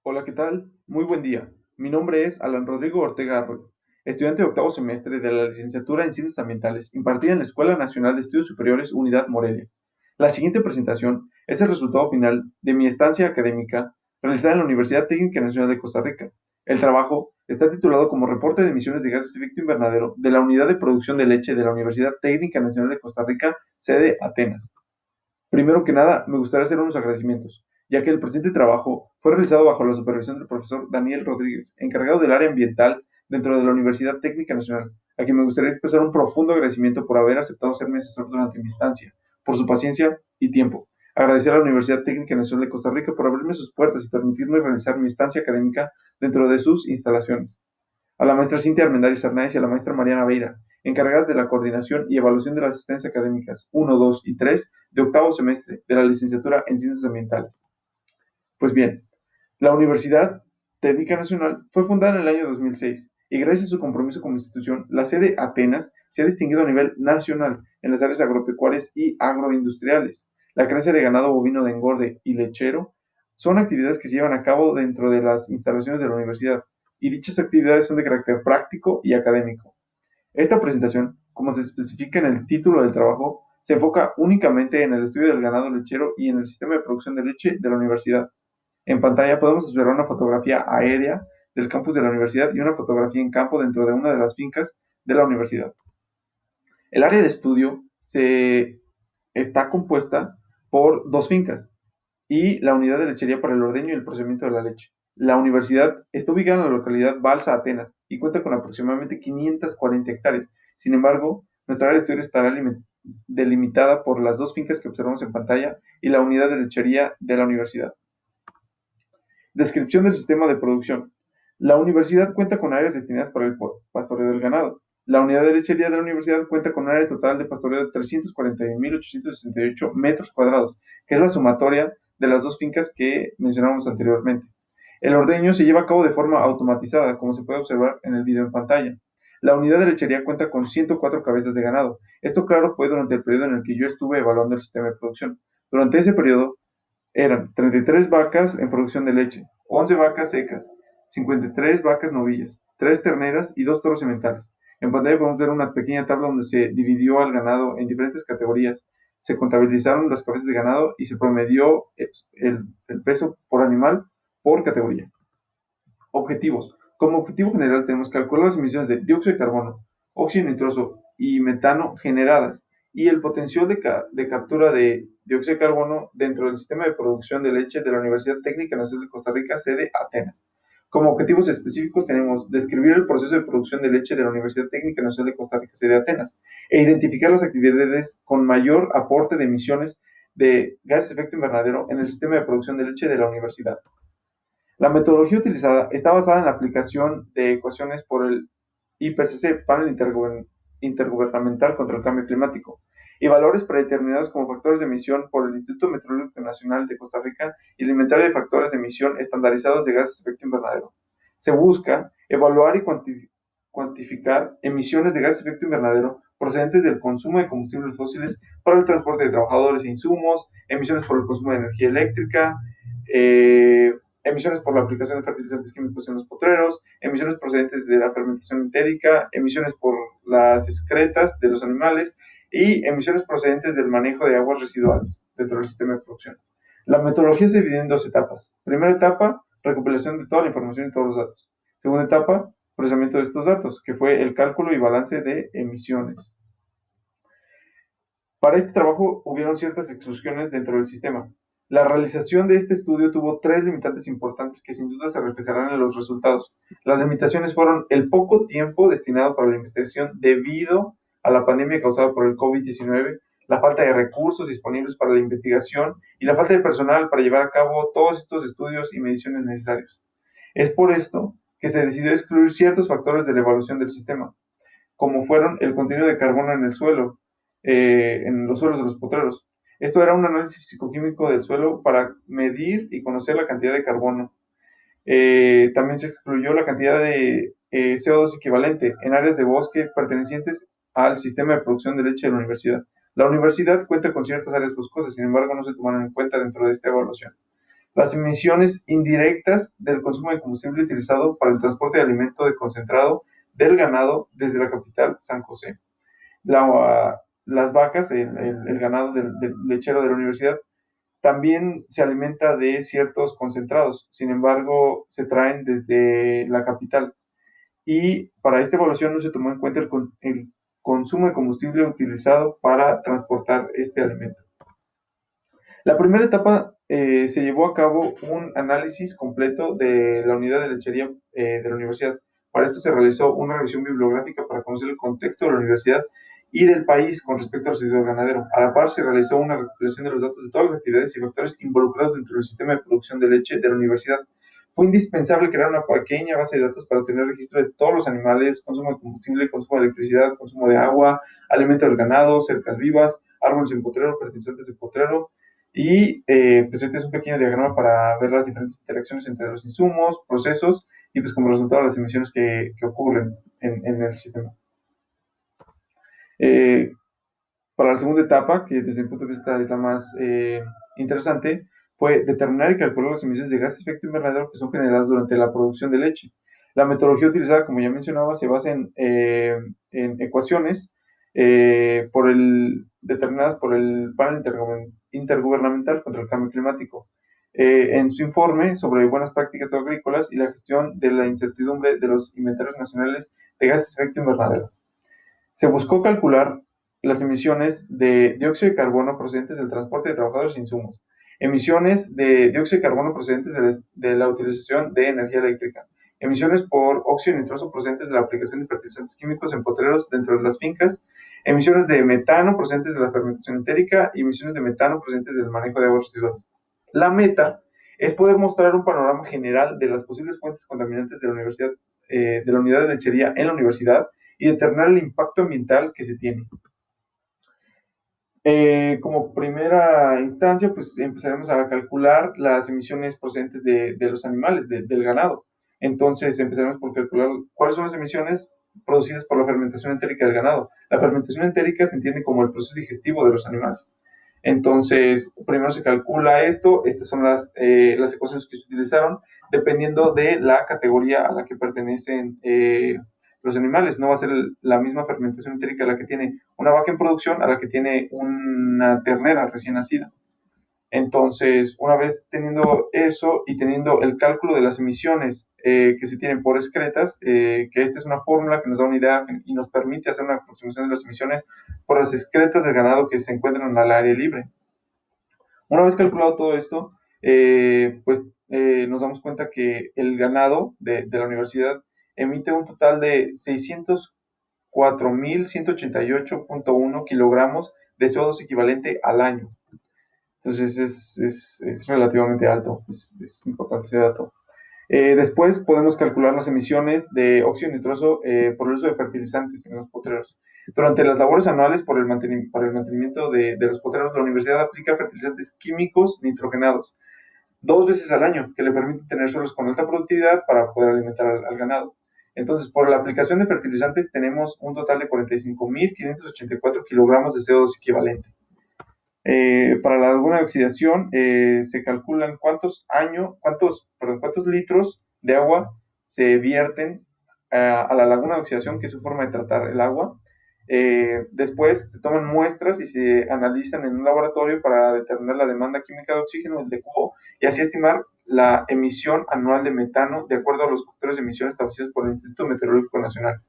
Hola, ¿qué tal? Muy buen día. Mi nombre es Alan Rodrigo Ortega Arroyo, estudiante de octavo semestre de la licenciatura en Ciencias Ambientales, impartida en la Escuela Nacional de Estudios Superiores Unidad Morelia. La siguiente presentación es el resultado final de mi estancia académica realizada en la Universidad Técnica Nacional de Costa Rica. El trabajo está titulado como Reporte de emisiones de gases de efecto invernadero de la Unidad de Producción de Leche de la Universidad Técnica Nacional de Costa Rica, sede Atenas. Primero que nada, me gustaría hacer unos agradecimientos, ya que el presente trabajo fue realizado bajo la supervisión del profesor Daniel Rodríguez, encargado del área ambiental dentro de la Universidad Técnica Nacional, a quien me gustaría expresar un profundo agradecimiento por haber aceptado ser mi asesor durante mi estancia, por su paciencia y tiempo. Agradecer a la Universidad Técnica Nacional de Costa Rica por abrirme sus puertas y permitirme realizar mi estancia académica dentro de sus instalaciones, a la maestra Cintia Armendáriz Arnaiz y a la maestra Mariana Veira, encargadas de la coordinación y evaluación de las asistencias académicas 1, 2 y 3 de octavo semestre de la licenciatura en Ciencias Ambientales. Pues bien, la Universidad Técnica Nacional fue fundada en el año 2006 y gracias a su compromiso como institución, la sede Atenas se ha distinguido a nivel nacional en las áreas agropecuarias y agroindustriales. La crianza de ganado bovino de engorde y lechero son actividades que se llevan a cabo dentro de las instalaciones de la universidad y dichas actividades son de carácter práctico y académico. Esta presentación, como se especifica en el título del trabajo, se enfoca únicamente en el estudio del ganado lechero y en el sistema de producción de leche de la universidad. En pantalla podemos observar una fotografía aérea del campus de la universidad y una fotografía en campo dentro de una de las fincas de la universidad. El área de estudio está compuesta por dos fincas y la unidad de lechería para el ordeño y el procesamiento de la leche. La universidad está ubicada en la localidad Balsa, Atenas, y cuenta con aproximadamente 540 hectáreas. Sin embargo, nuestra área de estudio estará delimitada por las dos fincas que observamos en pantalla y la unidad de lechería de la universidad. Descripción del sistema de producción. La universidad cuenta con áreas destinadas para el pastoreo del ganado. La unidad de lechería de la universidad cuenta con un área total de pastoreo de 341.868 metros cuadrados, que es la sumatoria de las dos fincas que mencionamos anteriormente. El ordeño se lleva a cabo de forma automatizada, como se puede observar en el video en pantalla. La unidad de lechería cuenta con 104 cabezas de ganado. Esto, claro, fue durante el periodo en el que yo estuve evaluando el sistema de producción. Durante ese periodo, eran 33 vacas en producción de leche, 11 vacas secas, 53 vacas novillas, 3 terneras y 2 toros sementales. En pantalla podemos ver una pequeña tabla donde se dividió al ganado en diferentes categorías. Se contabilizaron las cabezas de ganado y se promedió el peso por animal por categoría. Objetivos. Como objetivo general tenemos que calcular las emisiones de dióxido de carbono, óxido nitroso y metano generadas y el potencial de captura de dióxido de carbono dentro del sistema de producción de leche de la Universidad Técnica Nacional de Costa Rica, sede Atenas. Como objetivos específicos tenemos describir el proceso de producción de leche de la Universidad Técnica Nacional de Costa Rica, sede Atenas, e identificar las actividades con mayor aporte de emisiones de gases de efecto invernadero en el sistema de producción de leche de la universidad. La metodología utilizada está basada en la aplicación de ecuaciones por el IPCC, Panel Intergubernamental contra el Cambio Climático, y valores predeterminados como factores de emisión por el Instituto Meteorológico Nacional de Costa Rica y el inventario de factores de emisión estandarizados de gases de efecto invernadero. Se busca evaluar y cuantificar emisiones de gases de efecto invernadero procedentes del consumo de combustibles fósiles para el transporte de trabajadores e insumos, emisiones por el consumo de energía eléctrica, emisiones por la aplicación de fertilizantes químicos en los potreros, emisiones procedentes de la fermentación entérica, emisiones por las excretas de los animales y emisiones procedentes del manejo de aguas residuales dentro del sistema de producción. La metodología se divide en dos etapas. Primera etapa, recopilación de toda la información y todos los datos. Segunda etapa, procesamiento de estos datos, que fue el cálculo y balance de emisiones. Para este trabajo hubieron ciertas exclusiones dentro del sistema. La realización de este estudio tuvo tres limitantes importantes que sin duda se reflejarán en los resultados. Las limitaciones fueron el poco tiempo destinado para la investigación debido a la pandemia causada por el COVID-19, la falta de recursos disponibles para la investigación y la falta de personal para llevar a cabo todos estos estudios y mediciones necesarios. Es por esto que se decidió excluir ciertos factores de la evaluación del sistema, como fueron el contenido de carbono en el suelo, en los suelos de los potreros. Esto era un análisis físico-químico del suelo para medir y conocer la cantidad de carbono. También se excluyó la cantidad de CO2 equivalente en áreas de bosque pertenecientes al sistema de producción de leche de la universidad. La universidad cuenta con ciertas áreas boscosas, sin embargo no se tomaron en cuenta dentro de esta evaluación. Las emisiones indirectas del consumo de combustible utilizado para el transporte de alimento de concentrado del ganado desde la capital San José. Las vacas, el ganado del lechero de la universidad, también se alimenta de ciertos concentrados, sin embargo, se traen desde la capital. Y para esta evaluación no se tomó en cuenta el consumo de combustible utilizado para transportar este alimento. La primera etapa se llevó a cabo un análisis completo de la unidad de lechería de la universidad. Para esto se realizó una revisión bibliográfica para conocer el contexto de la universidad y del país con respecto al sector ganadero. A la par se realizó una recopilación de los datos de todas las actividades y factores involucrados dentro del sistema de producción de leche de la universidad. Fue indispensable crear una pequeña base de datos para tener registro de todos los animales, consumo de combustible, consumo de electricidad, consumo de agua, alimento del ganado, cercas vivas, árboles en potrero, fertilizantes de potrero, y pues este es un pequeño diagrama para ver las diferentes interacciones entre los insumos, procesos y pues como resultado las emisiones que ocurren en el sistema. Eh, para la segunda etapa, que desde mi punto de vista es la más interesante, fue determinar y calcular las emisiones de gases de efecto invernadero que son generadas durante la producción de leche. La metodología utilizada, como ya mencionaba, se basa en ecuaciones determinadas por el panel intergubernamental contra el cambio climático. En su informe sobre buenas prácticas agrícolas y la gestión de la incertidumbre de los inventarios nacionales de gases de efecto invernadero. Se buscó calcular las emisiones de dióxido de carbono procedentes del transporte de trabajadores e insumos, emisiones de dióxido de carbono procedentes de la utilización de energía eléctrica, emisiones por óxido nitroso procedentes de la aplicación de fertilizantes químicos en potreros dentro de las fincas, emisiones de metano procedentes de la fermentación entérica y emisiones de metano procedentes del manejo de aguas residuales. La meta es poder mostrar un panorama general de las posibles fuentes contaminantes de la universidad, de la unidad de lechería en la universidad y determinar el impacto ambiental que se tiene. Como primera instancia, pues empezaremos a calcular las emisiones procedentes de los animales, del ganado. Entonces empezaremos por calcular cuáles son las emisiones producidas por la fermentación entérica del ganado. La fermentación entérica se entiende como el proceso digestivo de los animales. Entonces, primero se calcula esto, estas son las ecuaciones que se utilizaron, dependiendo de la categoría a la que pertenecen los animales. No va a ser la misma fermentación entérica la que tiene una vaca en producción a la que tiene una ternera recién nacida. Entonces, una vez teniendo eso y teniendo el cálculo de las emisiones que se tienen por excretas, que esta es una fórmula que nos da una idea y nos permite hacer una aproximación de las emisiones por las excretas del ganado que se encuentran al aire libre. Una vez calculado todo esto, nos damos cuenta que el ganado de la universidad emite un total de 604.188.1 kilogramos de CO2 equivalente al año. Entonces es relativamente alto, es importante ese dato. Después podemos calcular las emisiones de óxido nitroso por el uso de fertilizantes en los potreros. Durante las labores anuales para el mantenimiento de los potreros, la universidad aplica fertilizantes químicos nitrogenados 2 veces al año, que le permiten tener suelos con alta productividad para poder alimentar al ganado. Entonces, por la aplicación de fertilizantes tenemos un total de 45.584 kilogramos de CO2 equivalente. Para la laguna de oxidación se calculan cuántos litros de agua se vierten a la laguna de oxidación, que es su forma de tratar el agua. Después se toman muestras y se analizan en un laboratorio para determinar la demanda química de oxígeno, el DQO, y así estimar la emisión anual de metano de acuerdo a los factores de emisión establecidos por el Instituto Meteorológico Nacional.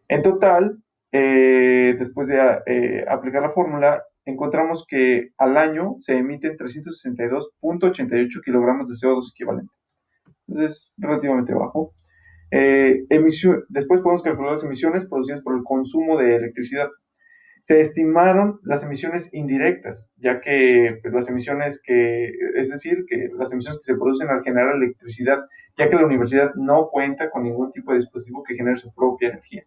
En total, después de aplicar la fórmula, encontramos que al año se emiten 362.88 kilogramos de CO2 equivalente. Entonces es relativamente bajo. Después podemos calcular las emisiones producidas por el consumo de electricidad. Se estimaron las emisiones indirectas, ya que pues, las emisiones es decir, que las emisiones que se producen al generar electricidad, ya que la universidad no cuenta con ningún tipo de dispositivo que genere su propia energía.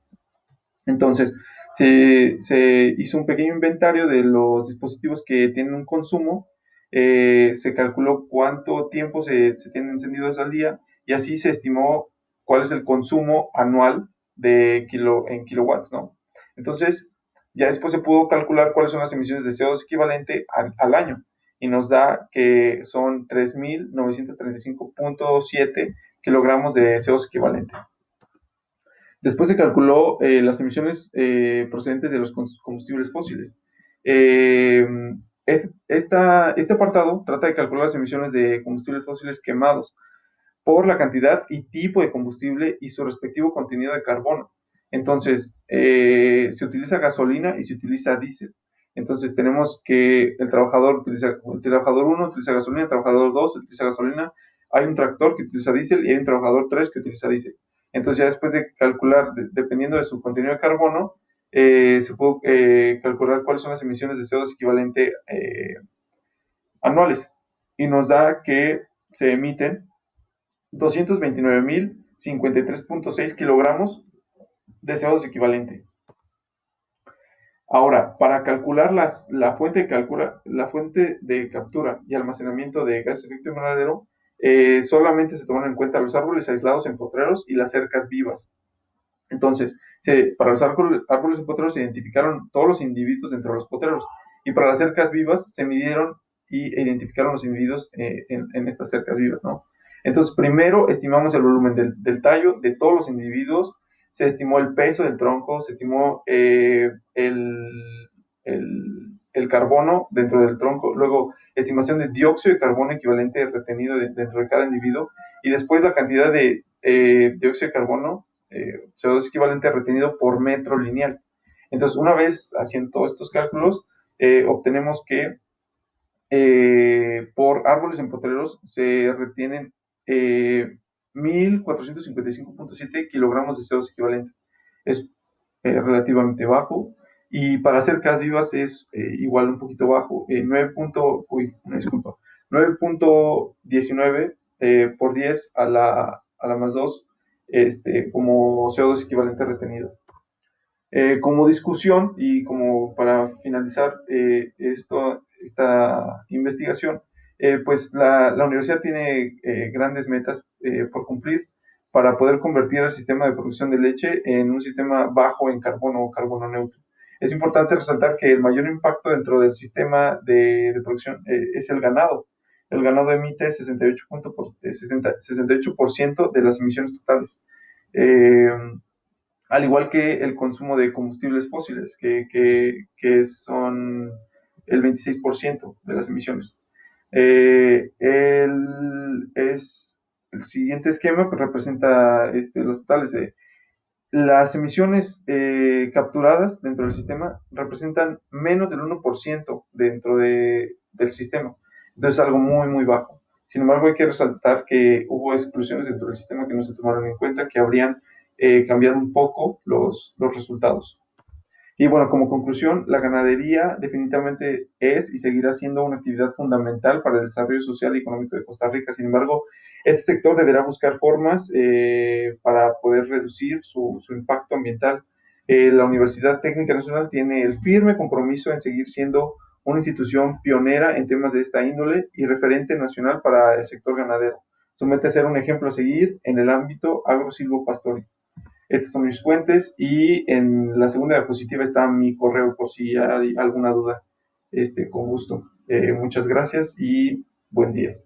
Entonces, se hizo un pequeño inventario de los dispositivos que tienen un consumo, se calculó cuánto tiempo se tienen encendidos al día y así se estimó cuál es el consumo anual en kilowatts, ¿no? Entonces, ya después se pudo calcular cuáles son las emisiones de CO2 equivalente al año. y nos da que son 3.935.7 kilogramos de CO2 equivalente. Después se calculó las emisiones procedentes de los combustibles fósiles. Eh, este apartado trata de calcular las emisiones de combustibles fósiles quemados por la cantidad y tipo de combustible y su respectivo contenido de carbono. Entonces, se utiliza gasolina y se utiliza diésel. Entonces, tenemos que el trabajador 1 utiliza gasolina, el trabajador 2 utiliza gasolina, hay un tractor que utiliza diésel y hay un trabajador 3 que utiliza diésel. Entonces, ya después de calcular, dependiendo de su contenido de carbono, se puede calcular cuáles son las emisiones de CO2 equivalente anuales. Y nos da que se emiten 229.053.6 kilogramos de CO2 equivalente. Ahora, para calcular la fuente de captura y almacenamiento de gases de efecto invernadero, solamente se toman en cuenta los árboles aislados en potreros y las cercas vivas. Entonces, para los árboles en potreros se identificaron todos los individuos dentro de los potreros, y para las cercas vivas se midieron y identificaron los individuos en estas cercas vivas, ¿no? Entonces, primero estimamos el volumen del tallo de todos los individuos, se estimó el peso del tronco, se estimó el carbono dentro del tronco, luego estimación de dióxido de carbono equivalente retenido dentro de cada individuo, y después la cantidad de dióxido de carbono, CO2 equivalente retenido por metro lineal. Entonces, una vez haciendo todos estos cálculos, obtenemos que por árboles en potreros se retienen 1.455.7 kilogramos de CO2 equivalente. Es relativamente bajo. Y para cercas vivas es igual un poquito bajo, 9.19 por 10 a la más 2 como CO2 equivalente retenido. Como discusión y como para finalizar esta investigación, pues la universidad tiene grandes metas por cumplir para poder convertir el sistema de producción de leche en un sistema bajo en carbono o carbono neutro. Es importante resaltar que el mayor impacto dentro del sistema de producción es el ganado. El ganado emite 68% de las emisiones totales. Al igual que el consumo de combustibles fósiles, que son el 26% de las emisiones. El siguiente esquema pues, representa los totales de las emisiones capturadas dentro del sistema representan menos del 1% dentro del sistema. Entonces es algo muy, muy bajo. Sin embargo, hay que resaltar que hubo exclusiones dentro del sistema que no se tomaron en cuenta, que habrían cambiado un poco los resultados. Y bueno, como conclusión, la ganadería definitivamente es y seguirá siendo una actividad fundamental para el desarrollo social y económico de Costa Rica. Sin embargo, este sector deberá buscar formas para poder reducir su impacto ambiental. La Universidad Técnica Nacional tiene el firme compromiso en seguir siendo una institución pionera en temas de esta índole y referente nacional para el sector ganadero. Su meta es ser un ejemplo a seguir en el ámbito agro-silvopastoril. Estas son mis fuentes y en la segunda diapositiva está mi correo por si hay alguna duda. Con gusto. Muchas gracias y buen día.